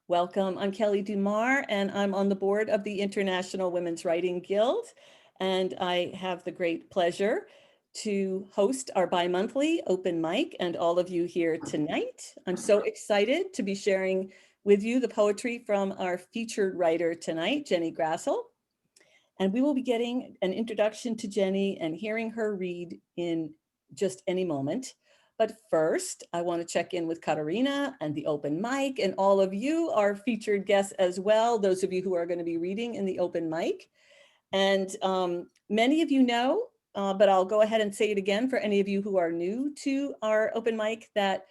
Welcome. I'm Kelly Dumar, and I'm on the board of the International Women's Writing Guild. And I have the great pleasure to host our bi-monthly open mic and all of you here tonight. I'm so excited to be sharing with you the poetry from our featured writer tonight, Jenny Grassl. And we will be getting an introduction to Jenny and hearing her read in just any moment. But first, I want to check in with Katarina and the open mic and all of you, our featured guests as well, those of you who are going to be reading in the open mic. And many of you know, but I'll go ahead and say it again for any of you who are new to our open mic, that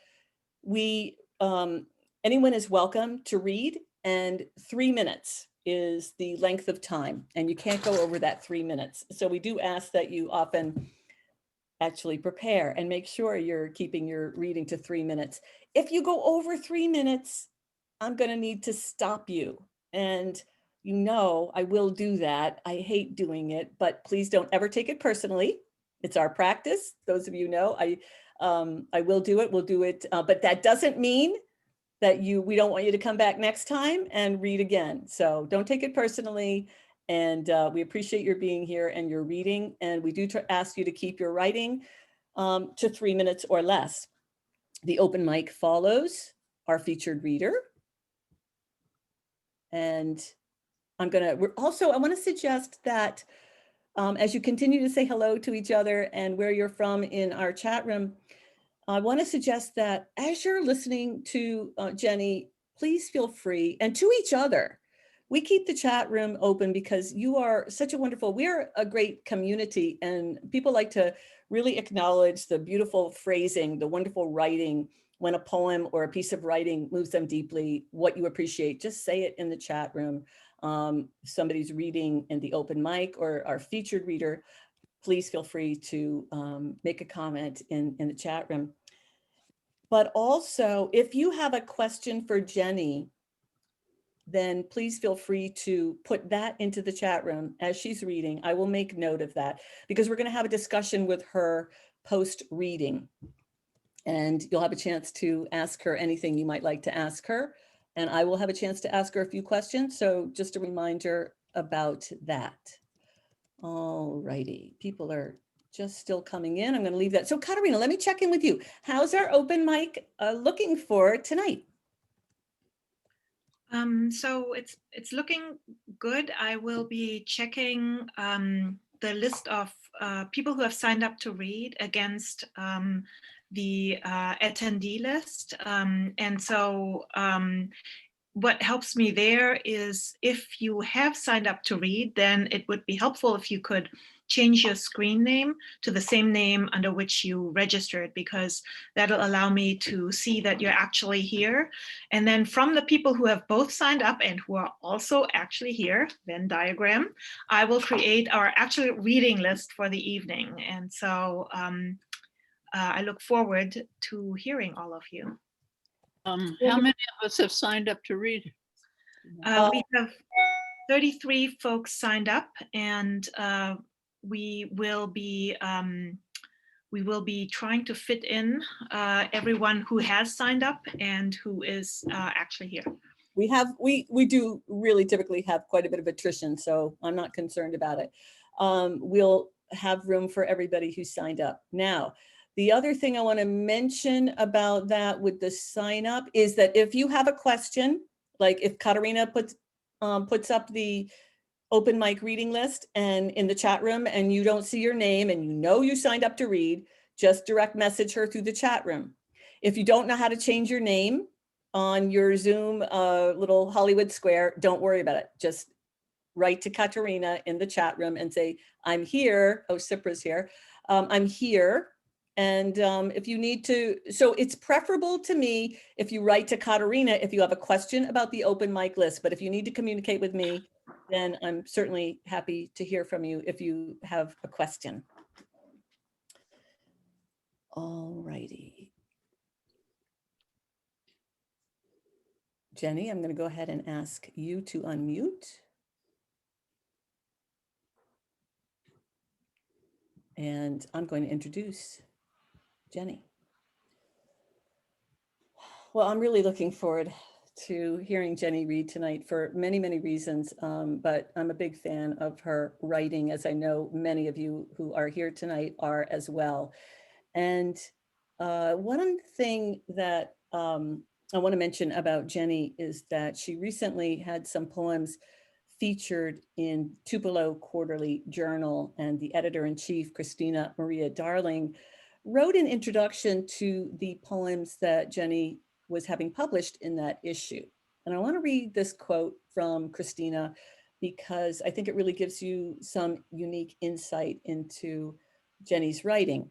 anyone is welcome to read, and 3 minutes is the length of time, and you can't go over that 3 minutes. So we do ask that you often actually prepare and make sure you're keeping your reading to 3 minutes. If you go over 3 minutes, I'm going to need to stop you. And you know, I will do that. I hate doing it, but please don't ever take it personally. It's our practice. Those of you know, I will do it. We'll do it. But that doesn't mean that we don't want you to come back next time and read again. So don't take it personally. And we appreciate your being here and your reading. And we do ask you to keep your writing to 3 minutes or less. The open mic follows our featured reader. And I want to suggest that as you continue to say hello to each other and where you're from in our chat room, I want to suggest that as you're listening to Jenny, please feel free, and to each other. We keep the chat room open because you are such a we're a great community, and people like to really acknowledge the beautiful phrasing, the wonderful writing. When a poem or a piece of writing moves them deeply, what you appreciate, just say it in the chat room. Somebody's reading in the open mic or our featured reader, please feel free to make a comment in the chat room. But also, if you have a question for Jenny, then please feel free to put that into the chat room as she's reading. I will make note of that because we're going to have a discussion with her post-reading. And you'll have a chance to ask her anything you might like to ask her. And I will have a chance to ask her a few questions. So just a reminder about that. All righty, people are just still coming in. I'm going to leave that. So Katarina, let me check in with you. How's our open mic looking for tonight? So it's looking good. I will be checking the list of people who have signed up to read against the attendee list. And so what helps me there is if you have signed up to read, then it would be helpful if you could change your screen name to the same name under which you registered, because that'll allow me to see that you're actually here. And then from the people who have both signed up and who are also actually here, Venn diagram, I will create our actual reading list for the evening. And so I look forward to hearing all of you. How many of us have signed up to read? We have 33 folks signed up, and we will be trying to fit in everyone who has signed up and who is actually here. We do really typically have quite a bit of attrition, so I'm not concerned about it. We'll have room for everybody who signed up. Now, the other thing I want to mention about that with the sign up is that if you have a question, like if Katarina puts up the open mic reading list and in the chat room and you don't see your name and you know you signed up to read, just direct message her through the chat room. If you don't know how to change your name on your Zoom little Hollywood square, don't worry about it. Just write to Katarina in the chat room and say, I'm here. Oh, Sipra's here. I'm here. And if you need to, so it's preferable to me if you write to Katarina if you have a question about the open mic list. But if you need to communicate with me, then I'm certainly happy to hear from you if you have a question. All righty. Jenny, I'm going to go ahead and ask you to unmute. And I'm going to introduce Jenny. Well, I'm really looking forward to hearing Jenny read tonight for many, many reasons, but I'm a big fan of her writing, as I know many of you who are here tonight are as well. And one thing that I want to mention about Jenny is that she recently had some poems featured in Tupelo Quarterly Journal, and the editor-in-chief, Christina Maria Darling, wrote an introduction to the poems that Jenny was having published in that issue. And I want to read this quote from Christina because I think it really gives you some unique insight into Jenny's writing.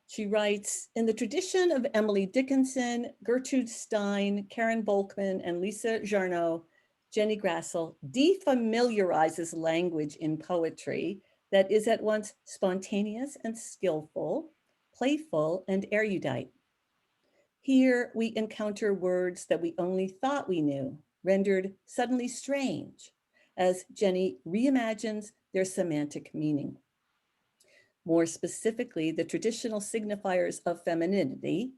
She writes, in the tradition of Emily Dickinson, Gertrude Stein, Karen Volkman, and Lisa Jarnow, Jenny Grassl defamiliarizes language in poetry that is at once spontaneous and skillful, playful and erudite. Here we encounter words that we only thought we knew, rendered suddenly strange, as Jenny reimagines their semantic meaning. More specifically, the traditional signifiers of femininity,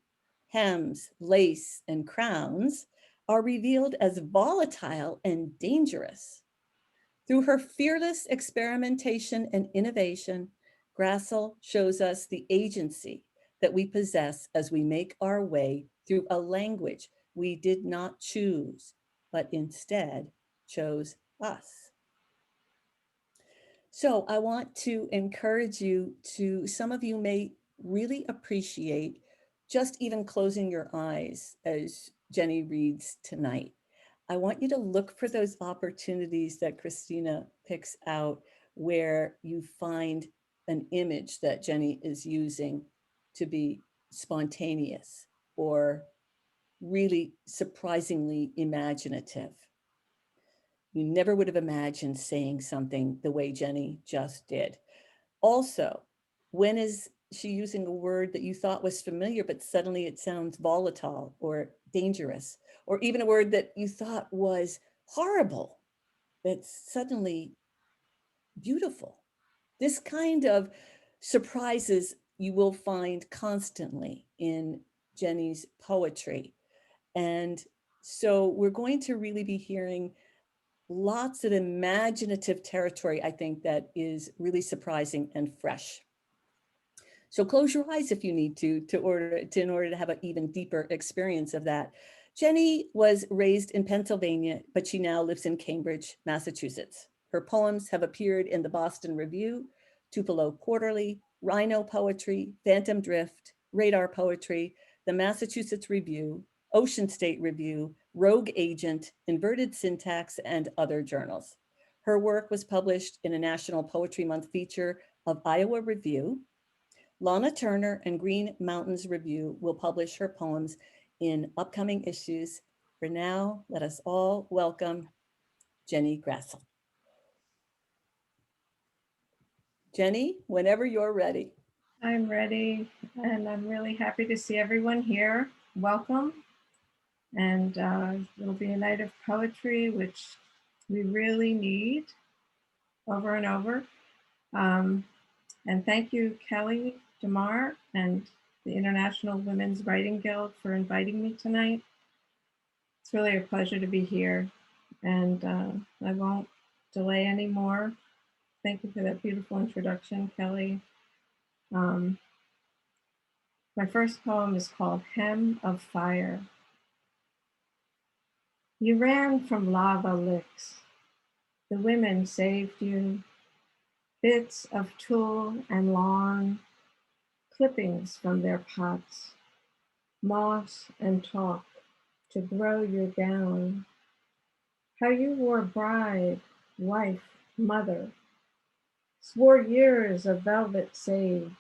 hems, lace, and crowns, are revealed as volatile and dangerous. Through her fearless experimentation and innovation, Grassl shows us the agency that we possess as we make our way through a language we did not choose, but instead chose us. So I want to encourage you to, some of you may really appreciate just even closing your eyes as Jenny reads tonight. I want you to look for those opportunities that Christina picks out where you find an image that Jenny is using to be spontaneous or really surprisingly imaginative. You never would have imagined saying something the way Jenny just did. Also, when is she using a word that you thought was familiar, but suddenly it sounds volatile or dangerous, or even a word that you thought was horrible, that's suddenly beautiful? This kind of surprises you will find constantly in Jenny's poetry. And so we're going to really be hearing lots of imaginative territory, I think, that is really surprising and fresh. So close your eyes if you need to in order to have an even deeper experience of that. Jenny was raised in Pennsylvania, but she now lives in Cambridge, Massachusetts. Her poems have appeared in the Boston Review, Tupelo Quarterly, Rhino Poetry, Phantom Drift, Radar Poetry, the Massachusetts Review, Ocean State Review, Rogue Agent, Inverted Syntax, and other journals. Her work was published in a National Poetry Month feature of Iowa Review. Lana Turner and Green Mountains Review will publish her poems in upcoming issues. For now, let us all welcome Jenny Grassl. Jenny, whenever you're ready. I'm ready, and I'm really happy to see everyone here. Welcome. And it'll be a night of poetry, which we really need over and over. And thank you, Kelly DeMar and the International Women's Writing Guild for inviting me tonight. It's really a pleasure to be here, and I won't delay anymore. Thank you for that beautiful introduction, Kelly. My first poem is called Hem of Fire. You ran from lava licks. The women saved you. Bits of tulle and lawn, clippings from their pots, moss and talk to grow your gown. How you wore bride, wife, mother, swore years of velvet sage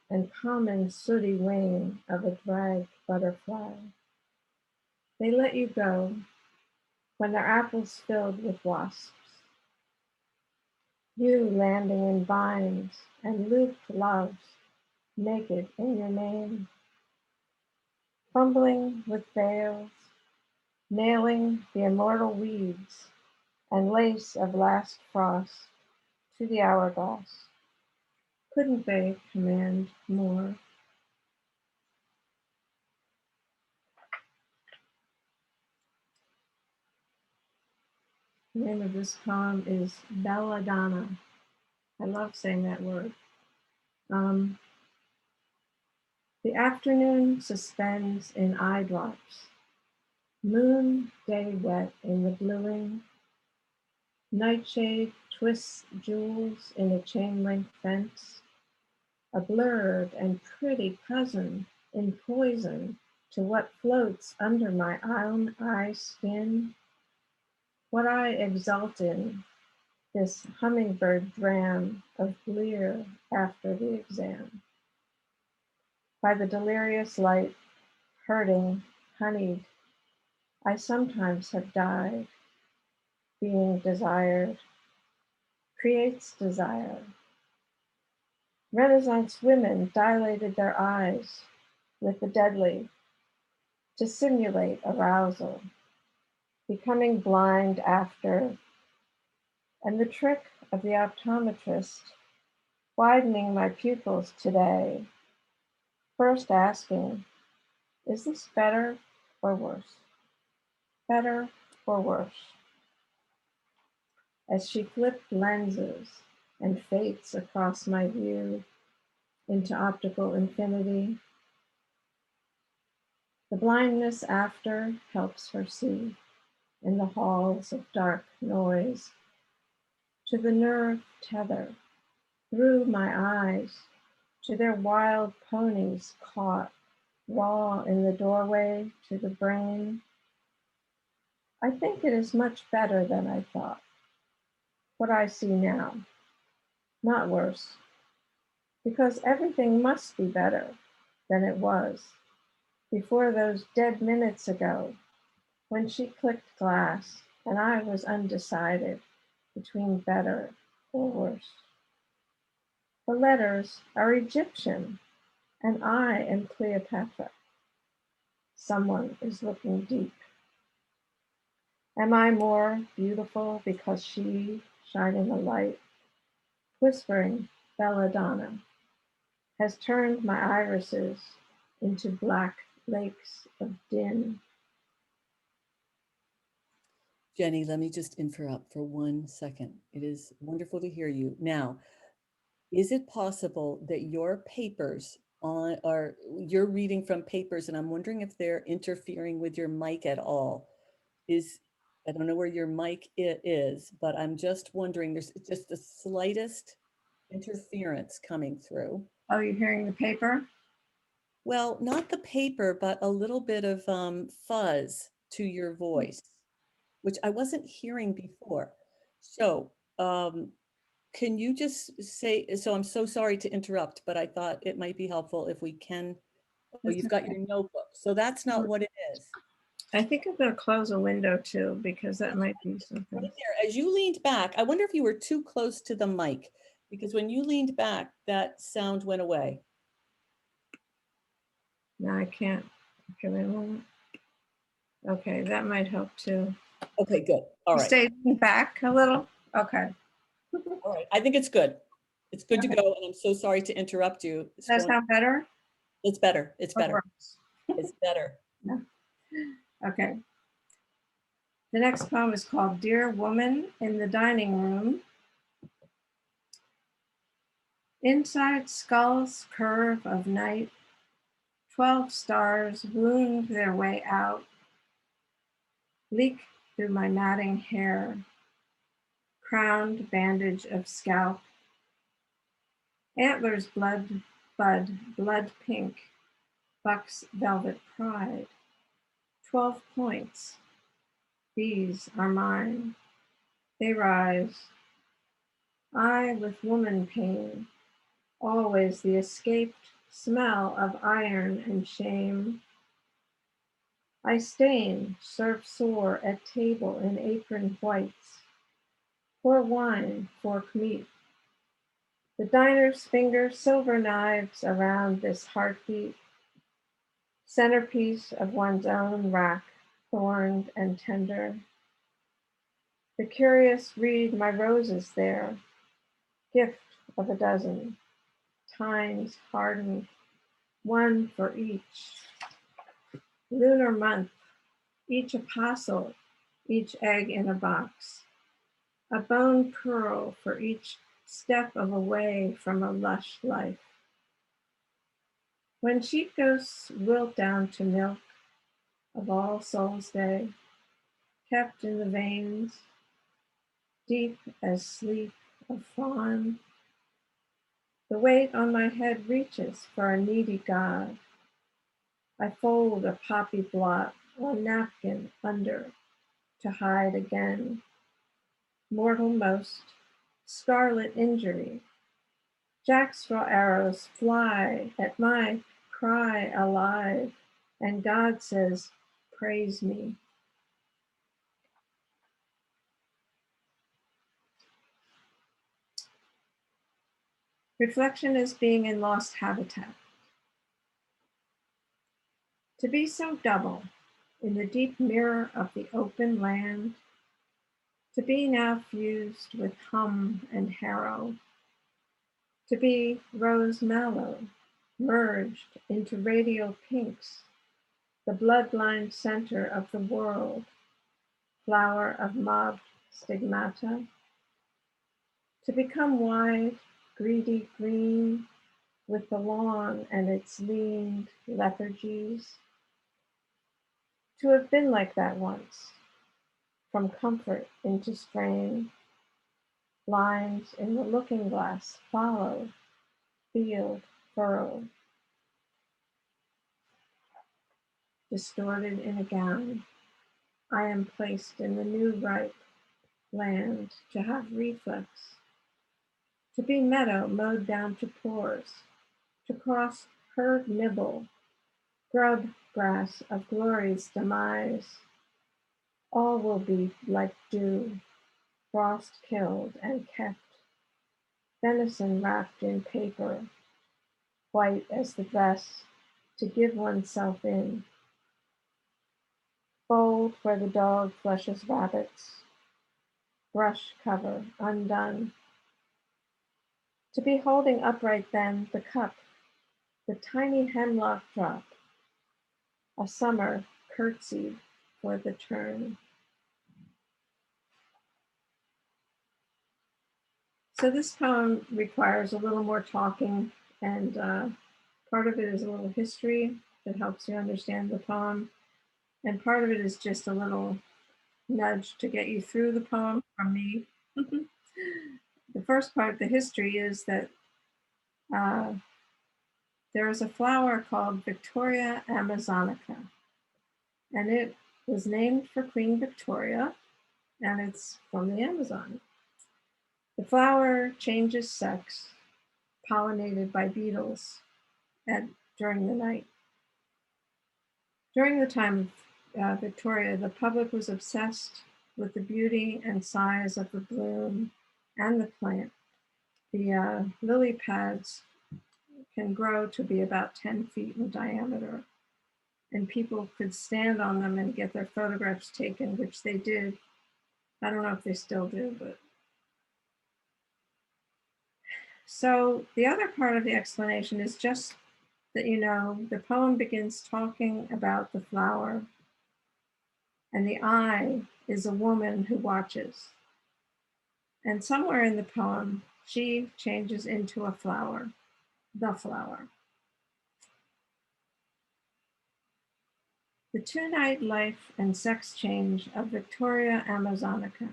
and common sooty wing of a dragged butterfly. They let you go when their apples filled with wasps. You landing in vines and looped loves, naked in your name. Fumbling with veils, nailing the immortal weeds and lace of last frost to the hourglass. Couldn't they command more? The name of this poem is Belladonna. I love saying that word. The afternoon suspends in eye drops, moon day wet in the bluing, nightshade twists jewels in a chain-link fence, a blurred and pretty cousin in poison to what floats under my own eye skin. What I exult in, this hummingbird dram of blear after the exam. By the delirious light, hurting, honeyed, I sometimes have died. Being desired creates desire. Renaissance women dilated their eyes with the deadly to simulate arousal, becoming blind after, and the trick of the optometrist widening my pupils today, first asking, is this better or worse? Better or worse? As she flipped lenses and fates across my view into optical infinity, the blindness after helps her see in the halls of dark noise to the nerve tether through my eyes to their wild ponies caught raw in the doorway to the brain. I think it is much better than I thought. What I see now, not worse, because everything must be better than it was before those dead minutes ago when she clicked glass and I was undecided between better or worse. The letters are Egyptian and I am Cleopatra. Someone is looking deep. Am I more beautiful because she, shining a light, whispering Belladonna, has turned my irises into black lakes of din? Jenny, let me just interrupt for 1 second. It is wonderful to hear you. Now, is it possible that your papers are you're reading from papers, and I'm wondering if they're interfering with your mic at all? I don't know where your mic is, but I'm just wondering, there's just the slightest interference coming through. Oh, you're hearing the paper? Well, not the paper, but a little bit of fuzz to your voice, which I wasn't hearing before. So, can you just say, so I'm so sorry to interrupt, but I thought it might be helpful if we can, oh, you've got your notebook. So that's not what it is. I think I'm going to close a window too, because that might be Right something. there, as you leaned back, I wonder if you were too close to the mic, because when you leaned back, that sound went away. No, I can't. Give me a moment. Okay, that might help too. Okay, good. All right. Stay back a little. Okay. All right. I think it's good. It's good to Okay. go. And I'm so sorry to interrupt you. Does that sound better? It's better. It's Or better. worse? It's better. Okay. The next poem is called Dear Woman in the Dining Room. Inside skull's curve of night, 12 stars wound their way out, leak through my matting hair, crowned bandage of scalp, antlers blood pink, buck's velvet pride, 12 points. These are mine. They rise. I with woman pain, always the escaped smell of iron and shame. I stain, serve sore at table in apron whites, pour wine, fork meat. The diner's finger silver knives around this heartbeat, centerpiece of one's own rack, thorned and tender. The curious read my roses there, gift of a dozen, times hardened, one for each. Lunar month, each apostle, each egg in a box, a bone pearl for each step of a way from a lush life. When sheep ghosts wilt down to milk of All Souls' Day, kept in the veins, deep as sleep of fawn, the weight on my head reaches for a needy God. I fold a poppy blot or napkin under to hide again. Mortal most, scarlet injury. Jackstraw arrows fly at my cry alive, and God says, praise me. Reflection is being in lost habitat. To be so double in the deep mirror of the open land, to be now fused with hum and harrow, to be rose mallow, merged into radial pinks, the bloodline center of the world, flower of mobbed stigmata, to become wide, greedy green with the lawn and its leaned lethargies, to have been like that once, from comfort into strain, lines in the looking glass follow, field furrowed, distorted in a gown, I am placed in the new ripe land to have reflex, to be meadow mowed down to pores, to cross herd nibble, grub grass of glory's demise. All will be like dew, frost killed and kept, venison wrapped in paper, white as the dress, to give oneself in. Fold where the dog flushes rabbits, brush cover undone. To be holding upright then the cup, the tiny hemlock drop, a summer curtsied for the turn. So this poem requires a little more talking, and part of it is a little history that helps you understand the poem, and part of it is just a little nudge to get you through the poem from me. The first part, the history, is that there is a flower called Victoria Amazonica, and it was named for Queen Victoria, and it's from the Amazon. The flower changes sex, pollinated by beetles during the night. During the time of Victoria, the public was obsessed with the beauty and size of the bloom and the plant. The lily pads can grow to be about 10 feet in diameter, and people could stand on them and get their photographs taken, which they did. I don't know if they still do, but. So the other part of the explanation is just that, the poem begins talking about the flower, and the I is a woman who watches. And somewhere in the poem, she changes into a flower, the flower. The two-night life and sex change of Victoria Amazonica.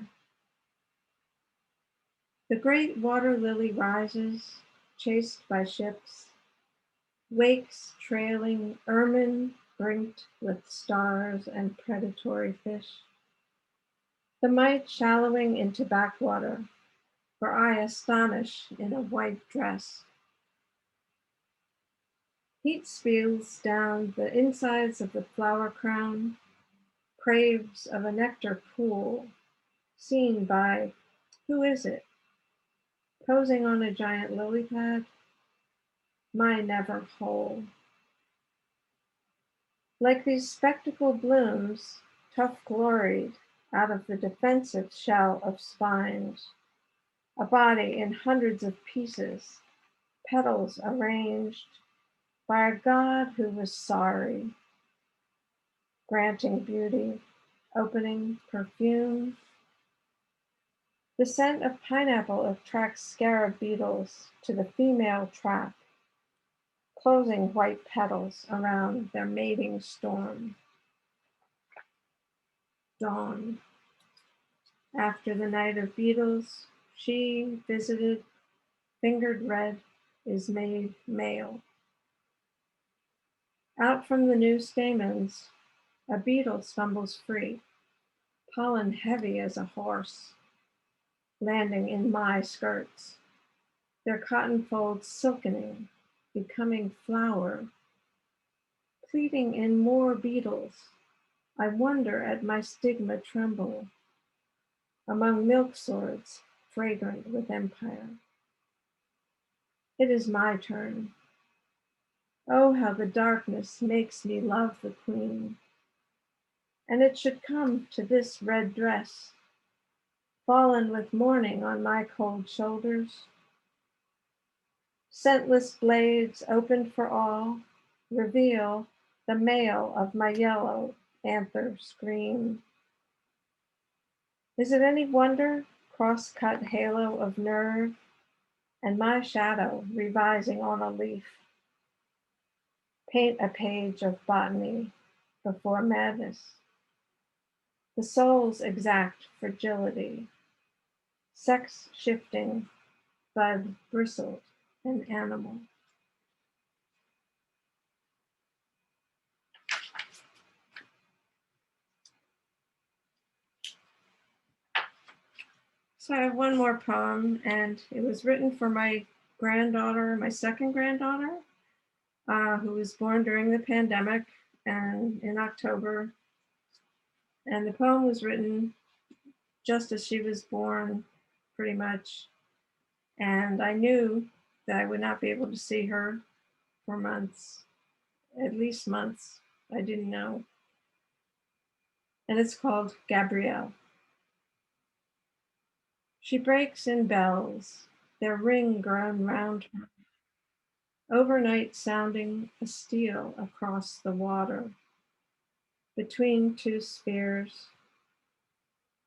The great water lily rises, chased by ships, wakes trailing ermine brinked with stars and predatory fish. The mite shallowing into backwater, for I astonish in a white dress. Heat spills down the insides of the flower crown, craves of a nectar pool, seen by, who is it? Posing on a giant lily pad, my never whole. Like these spectacled blooms, tough gloried out of the defensive shell of spines, a body in hundreds of pieces, petals arranged by a God who was sorry, granting beauty, opening perfume. The scent of pineapple attracts scarab beetles to the female trap, closing white petals around their mating storm. Dawn. After the night of beetles, she visited, fingered red, is made male. Out from the new stamens, a beetle stumbles free, pollen heavy as a horse, landing in my skirts, their cotton folds silkening, becoming flower, pleading in more beetles. I wonder at my stigma tremble among milk swords, fragrant with empire. It is my turn. Oh, how the darkness makes me love the queen. And it should come to this red dress, fallen with morning on my cold shoulders. Scentless blades opened for all, reveal the male of my yellow anther scream. Is it any wonder, cross-cut halo of nerve, and my shadow revising on a leaf? Paint a page of botany before madness. The soul's exact fragility, sex shifting, bud bristled, and animal. So I have one more poem, and it was written for my granddaughter, my second granddaughter, who was born during the pandemic and in October. And the poem was written just as she was born, pretty much. And I knew that I would not be able to see her for months, at least months. I didn't know. And it's called Gabrielle. She breaks in bells, their ring grown round her, overnight sounding a steel across the water, between two spheres.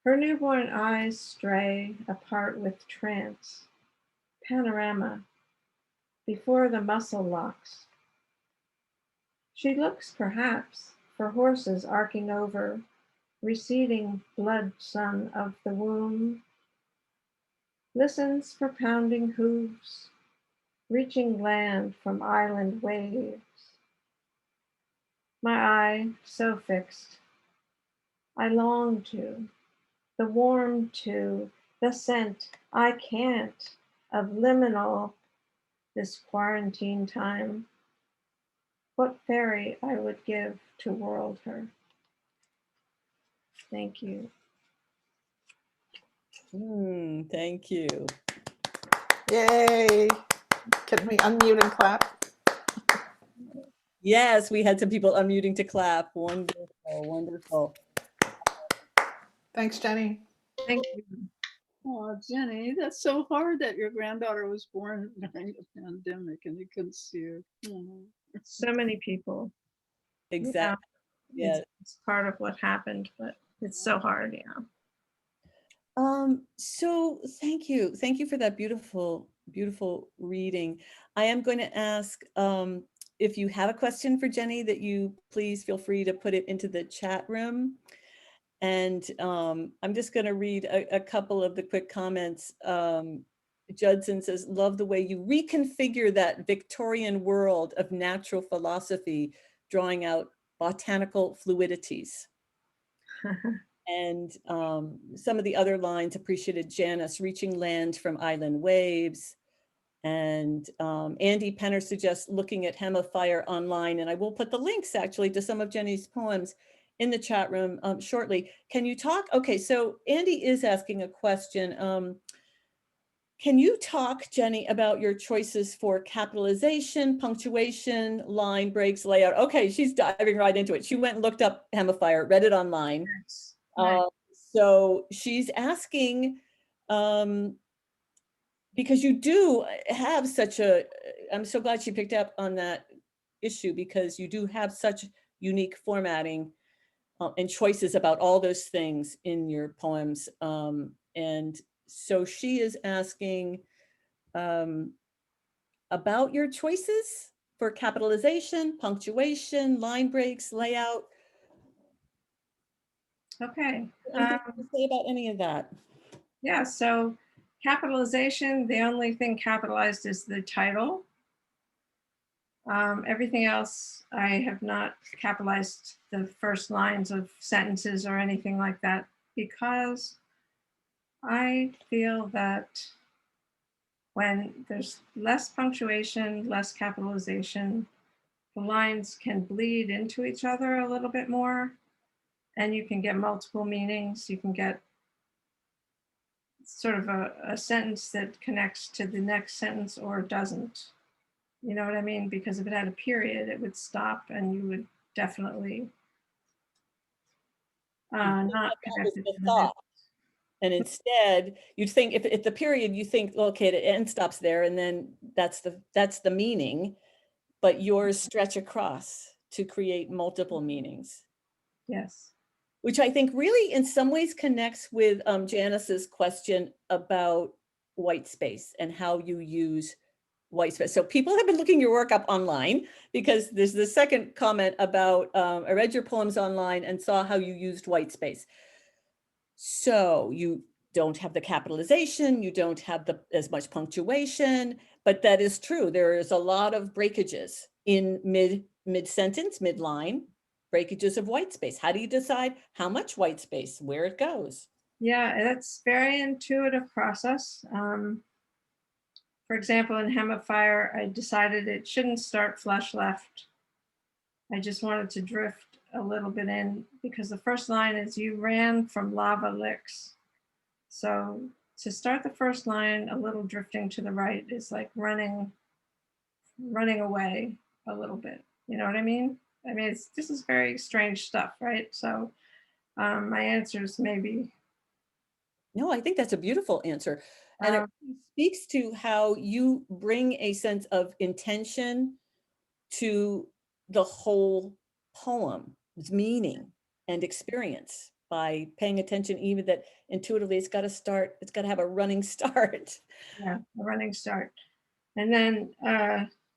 Her newborn eyes stray apart with trance, panorama, before the muscle locks. She looks perhaps for horses arcing over, receding blood sun of the womb, listens for pounding hooves, reaching land from island waves. My eye so fixed, I long to, the warm to, the scent I can't of liminal this quarantine time. What fairy I would give to world her. Thank you. Thank you. Yay. Can we unmute and clap? Yes, we had some people unmuting to clap. Wonderful, wonderful. Thanks, Jenny. Thank you. Oh, Jenny, that's so hard that your granddaughter was born during the pandemic and you couldn't see her. Oh. So many people. Exactly. Yeah. It's part of what happened, but it's so hard, yeah. So thank you. Thank you for that beautiful, beautiful reading. I am going to ask if you have a question for Jenny, that you please feel free to put it into the chat room. And I'm just going to read a couple of the quick comments. Judson says, love the way you reconfigure that Victorian world of natural philosophy, drawing out botanical fluidities. And some of the other lines appreciated Janice, reaching land from island waves. And Andy Penner suggests looking at Hem of Fire online. And I will put the links actually to some of Jenny's poems in the chat room shortly. Can you talk? Okay, so Andy is asking a question. Can you talk, Jenny, about your choices for capitalization, punctuation, line breaks, layout? Okay, she's diving right into it. She went and looked up Hem of Fire, read it online. Yes. Right. So she's asking, because you do have such a, I'm so glad she picked up on that issue, because you do have such unique formatting and choices about all those things in your poems. And So she is asking about your choices for capitalization, punctuation, line breaks, layout. Okay. Anything to say about any of that? Yeah, so capitalization, the only thing capitalized is the title. Everything else, I have not capitalized the first lines of sentences or anything like that because I feel that when there's less punctuation, less capitalization, the lines can bleed into each other a little bit more, and you can get multiple meanings. You can get sort of a sentence that connects to the next sentence or doesn't. You know what I mean? Because if it had a period, it would stop and you would definitely not That was connect it the to the thought. next. And instead, you'd think if the period, you think, okay, the end stops there, and then that's the meaning, but yours stretch across to create multiple meanings, Yes. which I think really in some ways connects with Janice's question about white space and how you use white space. So people have been looking your work up online because there's the second comment about I read your poems online and saw how you used white space. So you don't have the capitalization, you don't have as much punctuation, but that is true. There is a lot of breakages in mid sentence, mid line, breakages of white space. How do you decide how much white space, where it goes? Yeah, that's very intuitive process. For example, in Hem of Fire, I decided it shouldn't start flush left. I just wanted to drift a little bit in because the first line is you ran from lava licks. So to start the first line, a little drifting to the right is like running away a little bit. You know what I mean? I mean, this is very strange stuff, right? So my answer is maybe. No, I think that's a beautiful answer. And it speaks to how you bring a sense of intention to the whole poem, its meaning and experience by paying attention, even that intuitively it's got to start, it's got to have a running start. Yeah, a running start. And then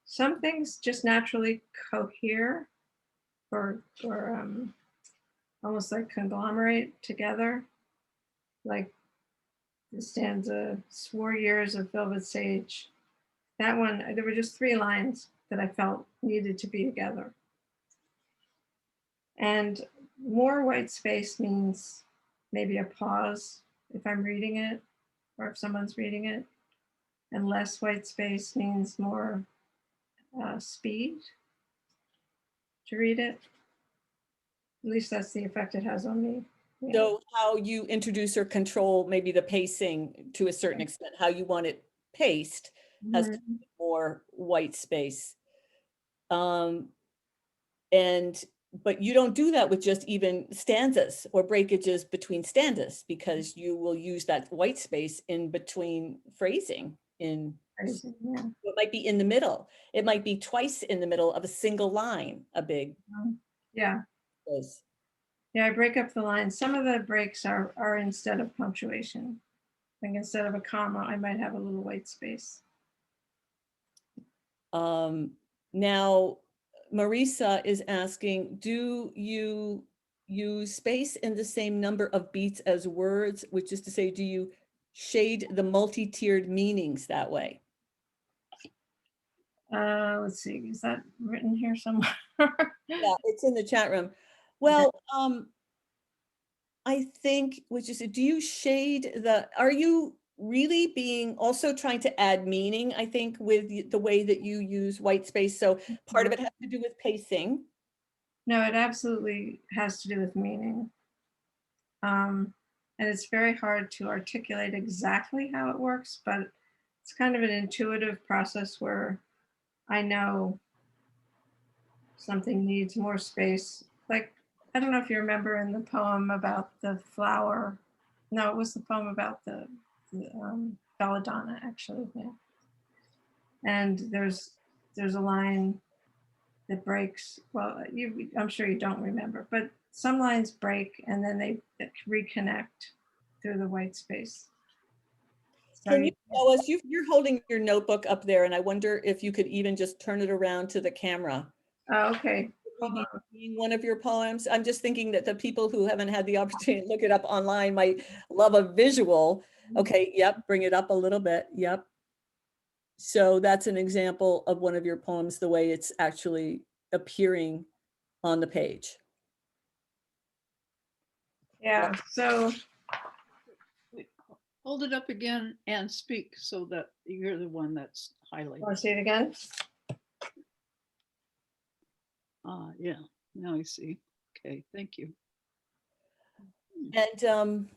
some things just naturally cohere or almost like conglomerate together. Like the stanza, swore years of velvet sage. That one, there were just 3 lines that I felt needed to be together. And more white space means maybe a pause if I'm reading it or if someone's reading it. And less white space means more speed to read it. At least that's the effect it has on me. Yeah. So how you introduce or control maybe the pacing to a certain extent, how you want it paced has Mhm. more white space. But you don't do that with just even stanzas or breakages between stanzas because you will use that white space in between phrasing Crazy. Yeah. it might be in the middle. It might be twice in the middle of a single line, a big Yeah. space. Yeah, I break up the lines. Some of the breaks are instead of punctuation. Like instead of a comma, I might have a little white space. Now, Marisa is asking, do you use space in the same number of beats as words, which is to say, do you shade the multi-tiered meanings that way? Let's see, is that written here somewhere? Yeah, it's in the chat room. Well, I think, which is, do you shade are you really being also trying to add meaning, I think, with the way that you use white space? So part of it has to do with pacing. No, it absolutely has to do with meaning. And it's very hard to articulate exactly how it works, but it's kind of an intuitive process where I know something needs more space. Like, I don't know if you remember in the poem about the flower. No, it was the poem about the Belladonna, actually. Yeah. And there's a line that breaks. Well, I'm sure you don't remember, but some lines break and then they reconnect through the white space. Can you show us, you're holding your notebook up there, and I wonder if you could even just turn it around to the camera. Oh, okay. Would we be seeing one of your poems? I'm just thinking that the people who haven't had the opportunity to look it up online might love a visual. Okay, yep, bring it up a little bit, yep. So that's an example of one of your poems, the way it's actually appearing on the page. Yeah, so Wait, hold it up again and speak so that you're the one that's highlighted. want to see it again? Yeah, now I see. Okay, thank you. And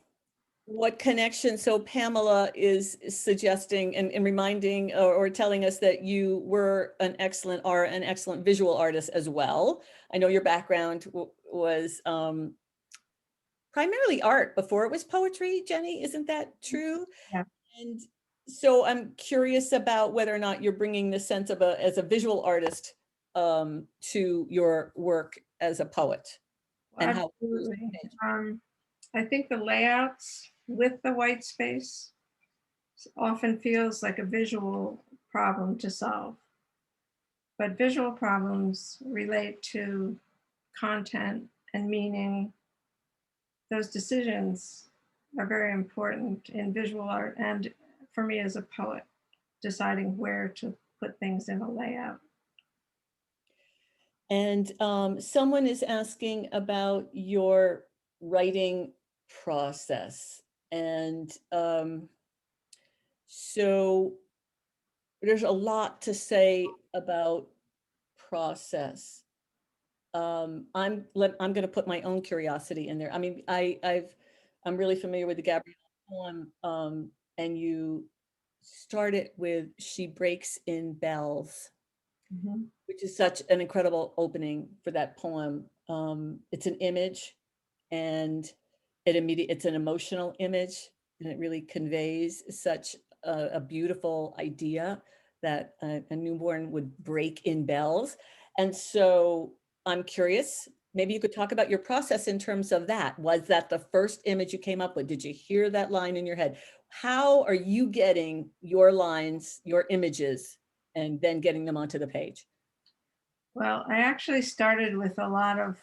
what connection, so Pamela is suggesting and reminding or telling us that you were an excellent visual artist as well. I know your background was primarily art before it was poetry, Jenny, isn't that true? Yeah. And so I'm curious about whether or not you're bringing the sense of as a visual artist to your work as a poet. And how Absolutely. I think the layouts with the white space often feels like a visual problem to solve. But visual problems relate to content and meaning. Those decisions are very important in visual art and for me as a poet, deciding where to put things in a layout. And someone is asking about your writing process. And so there's a lot to say about process. I'm going to put my own curiosity in there. I mean, I'm really familiar with the Gabrielle poem, and you start it with "She breaks in bells," which is such an incredible opening for that poem. It's an image, and it's an emotional image, and it really conveys such a beautiful idea that a newborn would break in bells. And so I'm curious, maybe you could talk about your process in terms of that. Was that the first image you came up with? Did you hear that line in your head? How are you getting your lines, your images, and then getting them onto the page? Well, I actually started with a lot of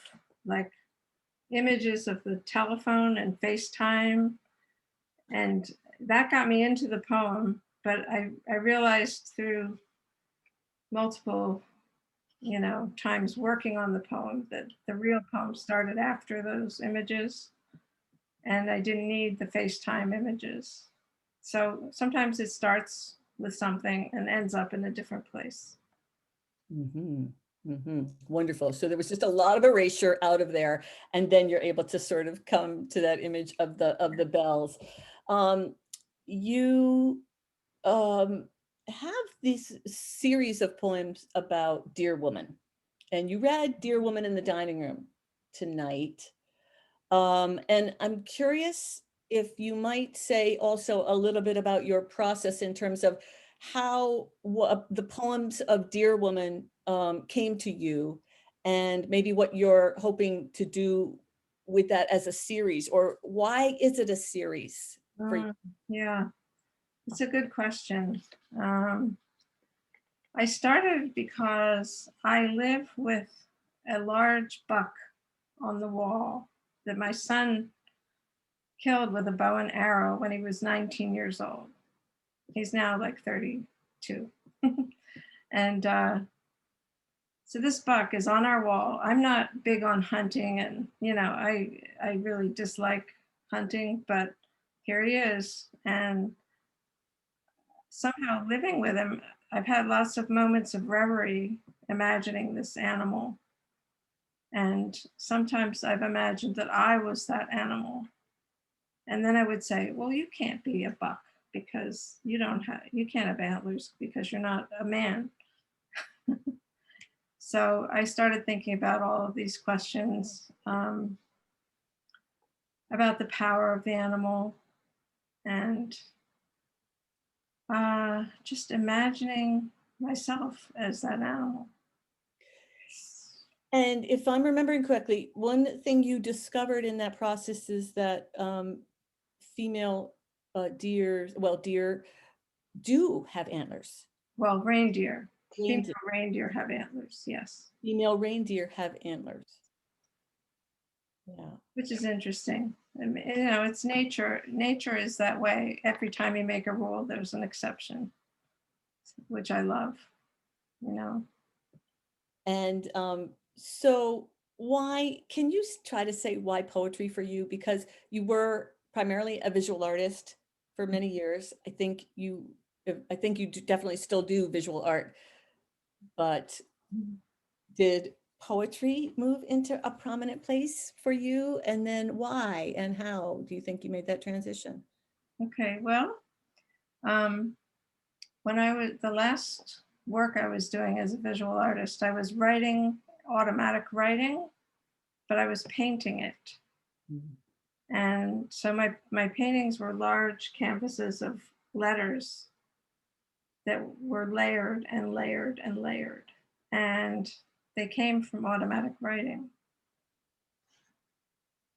like images of the telephone and FaceTime, and that got me into the poem. But I realized through multiple, times working on the poem that the real poem started after those images, and I didn't need the FaceTime images. So sometimes it starts with something and ends up in a different place. Wonderful. So there was just a lot of erasure out of there, and then you're able to sort of come to that image of the bells. You have this series of poems about Dear Woman, and you read Dear Woman in the dining room tonight. And I'm curious if you might say also a little bit about your process in terms of how the poems of Dear Woman came to you, and maybe what you're hoping to do with that as a series, or why is it a series for you? Yeah, it's a good question. I started because I live with a large buck on the wall that my son killed with a bow and arrow when he was 19 years old. He's now like 32. And so this buck is on our wall. I'm not big on hunting, and I really dislike hunting, but here he is. And somehow living with him, I've had lots of moments of reverie imagining this animal. And sometimes I've imagined that I was that animal. And then I would say, well, you can't be a buck because you can't have antlers because you're not a man. So I started thinking about all of these questions about the power of the animal, and just imagining myself as that animal. And if I'm remembering correctly, one thing you discovered in that process is that female deer, well, deer do have antlers. Well, reindeer, female Reindeer. reindeer have antlers, yes, Female reindeer have antlers. Yeah. which is interesting. I mean, you know, it's nature. Nature is that way. Every time you make a rule, there's an exception, which I love, you know. And so why, can you try to say why poetry for you? Because you were primarily a visual artist for many years. I think you definitely still do visual art, but did poetry move into a prominent place for you? And then why and how do you think you made that transition? Okay, well, when I was, the last work I was doing as a visual artist, I was writing automatic writing, but I was painting it. And so my paintings were large canvases of letters that were layered and layered and layered. And they came from automatic writing.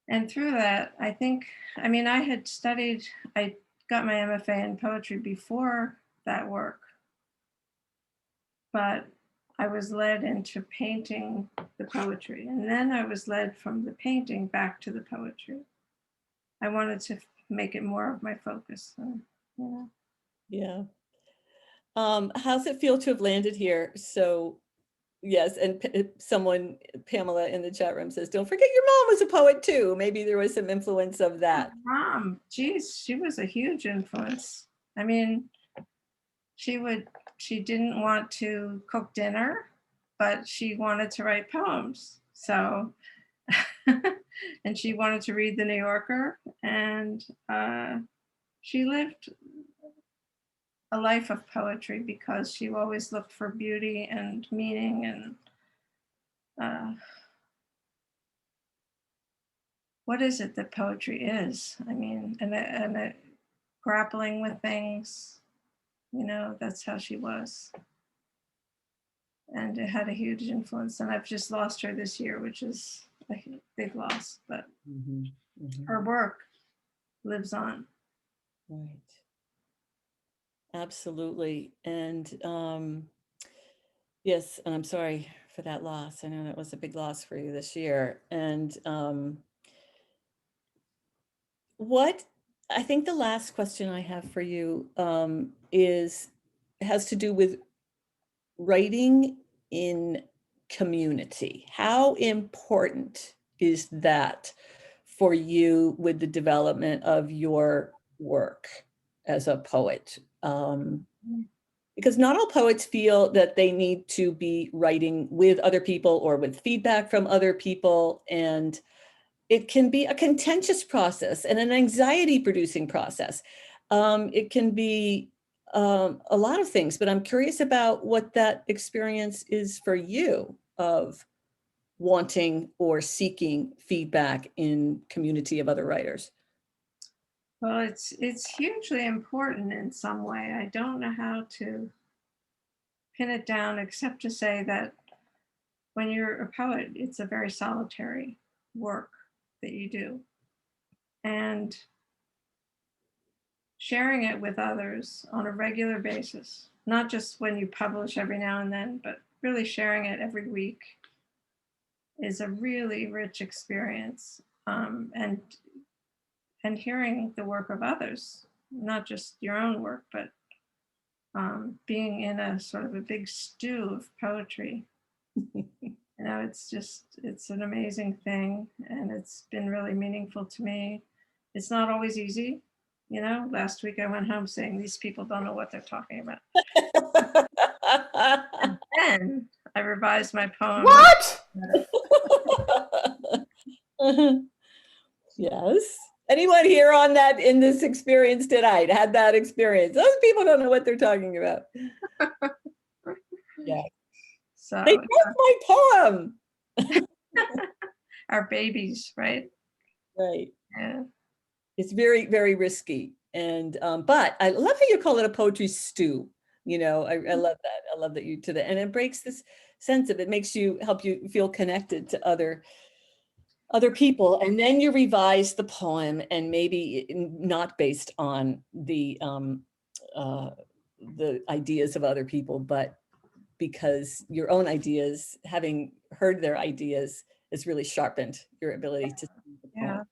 And through that, I think, I mean, I had studied, I got my MFA in poetry before that work, but I was led into painting the poetry. And then I was led from the painting back to the poetry. I wanted to make it more of my focus. So, you know. Yeah. How's it feel to have landed here? So yes, and someone, Pamela in the chat room says, don't forget your mom was a poet too. Maybe there was some influence of that. Mom, geez, she was a huge influence. I mean, she didn't want to cook dinner, but she wanted to write poems. So, and she wanted to read the New Yorker, and she lived a life of poetry because she always looked for beauty and meaning and what is it that poetry is? I mean, and grappling with things, you know, that's how she was. And it had a huge influence. And I've just lost her this year, which is a big loss, but her work lives on. Right. Absolutely. And yes, and I'm sorry for that loss. I know that was a big loss for you this year. And what I think the last question I have for you has to do with writing in community. How important is that for you with the development of your work as a poet? Because not all poets feel that they need to be writing with other people or with feedback from other people. And it can be a contentious process and an anxiety producing process. It can be a lot of things, but I'm curious about what that experience is for you of wanting or seeking feedback in community of other writers. Well, it's hugely important in some way. I don't know how to pin it down except to say that when you're a poet, it's a very solitary work that you do. And sharing it with others on a regular basis, not just when you publish every now and then, but really sharing it every week is a really rich experience. And hearing the work of others, not just your own work, but being in a sort of a big stew of poetry. You know, it's an amazing thing, and it's been really meaningful to me. It's not always easy. You know, last week I went home saying, these people don't know what they're talking about. And then I revised my poem. What? Yes. Anyone here on that in this experience tonight had that experience? Those people don't know what they're talking about. Yeah. So They broke my poem. our babies, right? Right. Yeah. It's very, very risky. And but I love how you call it a poetry stew. You know, I love that. I love that you did it. And it breaks this sense of, it makes you, help you feel connected to other other people, and then you revise the poem, and maybe not based on the ideas of other people, but because your own ideas, having heard their ideas, has really sharpened your ability to see the Yeah. poem.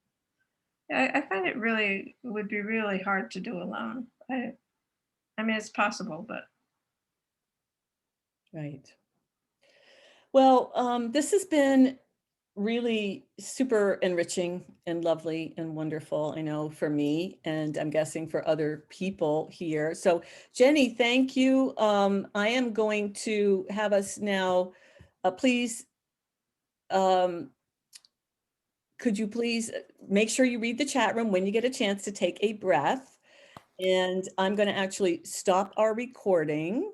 I find it really would be really hard to do alone. I mean, it's possible, but Right. Well, this has been really super enriching and lovely and wonderful, I know, for me, and I'm guessing for other people here. So Jenny, thank you. I am going to have us now, please, could you please make sure you read the chat room when you get a chance to take a breath. And I'm going to actually stop our recording.